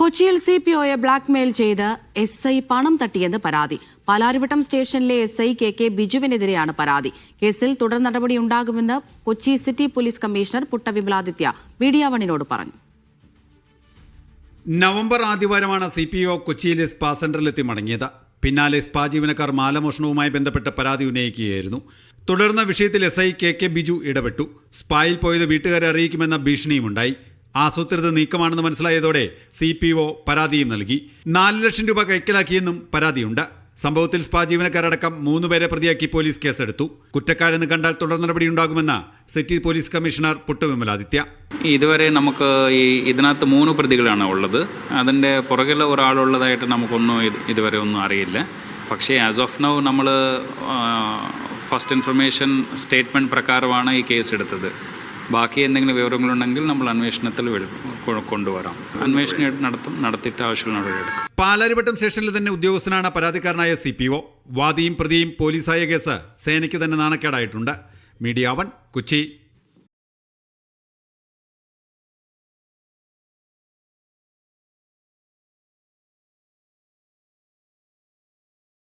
കൊച്ചിയിൽ സിപിഒയെ ബ്ലാക്ക്മെയിൽ ചെയ്ത് എസ്ഐ പണം തട്ടിയെന്ന് പരാതി. പാലാരിവട്ടം സ്റ്റേഷനിലെ എസ്ഐ കെ ബിജുവിനെതിരെയാണ് പരാതി. കേസിൽ തുടർ നടപടിയുണ്ടാകുമെന്ന് Kochi city police commissioner Putta Vimaladitya media വണ്ണിനോട് പറഞ്ഞു. നവംബർ ആദ്യവാരമാണ് സിപിഒ കൊച്ചിയിലെ സ്പാ സെന്ററിലെത്തി മടങ്ങിയത്. പിന്നാലെ സ്പാ ജീവനക്കാർ മാലമോഷണവുമായി ബന്ധപ്പെട്ട് പരാതി ഉന്നയിക്കുകയായിരുന്നു. തുടർന്ന് വിഷയത്തിൽ എസ്ഐ കെ ബിജു ഇടപെട്ടു. സ്പായിൽ പോയത് വീട്ടുകാരെ അറിയിക്കുമെന്ന ഭീഷണിയുമുണ്ടായി. ആസൂത്രിത നീക്കമാണെന്ന് മനസ്സിലായതോടെ സിപിഒ പരാതിയും നൽകി. 4 ലക്ഷം രൂപ കൈക്കലാക്കിയെന്നും പരാതിയുണ്ട്. സംഭവത്തിൽ സ്പാ ജീവനക്കാരടക്കം 3 പേരെ പ്രതിയാക്കി പോലീസ് കേസെടുത്തു. കുറ്റക്കാരെന്ന് കണ്ടാൽ തുടർ നടപടിയുണ്ടാകുമെന്ന് city police commissioner Putta Vimaladitya. ഇതുവരെ നമുക്ക് ഇതിനകത്ത് 3 പ്രതികളാണ് ഉള്ളത്. അതിൻ്റെ പുറകിൽ ഒരാളുള്ളതായിട്ട് നമുക്കൊന്നും ഇതുവരെ ഒന്നും അറിയില്ല. പക്ഷേ ആസ് ഓഫ് നൗ നമ്മൾ ഫസ്റ്റ് ഇൻഫർമേഷൻ സ്റ്റേറ്റ്മെൻറ്റ് പ്രകാരമാണ് ഈ കേസ് എടുത്തത്. ബാക്കി എന്തെങ്കിലും വിവരങ്ങളുണ്ടെങ്കിൽ നമ്മൾ അന്വേഷണത്തിൽ കൊണ്ടുവരാം. അന്വേഷണം നടത്തിയിട്ട് ആവശ്യമുള്ള നടപടിയെടുക്കും. പാലാരിവട്ടം സ്റ്റേഷനിൽ തന്നെ ഉദ്യോഗസ്ഥനാണ് പരാതിക്കാരനായ സിപിഒ. വാദിയും പ്രതിയും പോലീസായ കേസ് സേനയ്ക്ക് തന്നെ നാണക്കേടായിട്ടുണ്ട്. മീഡിയ 1 കൊച്ചി.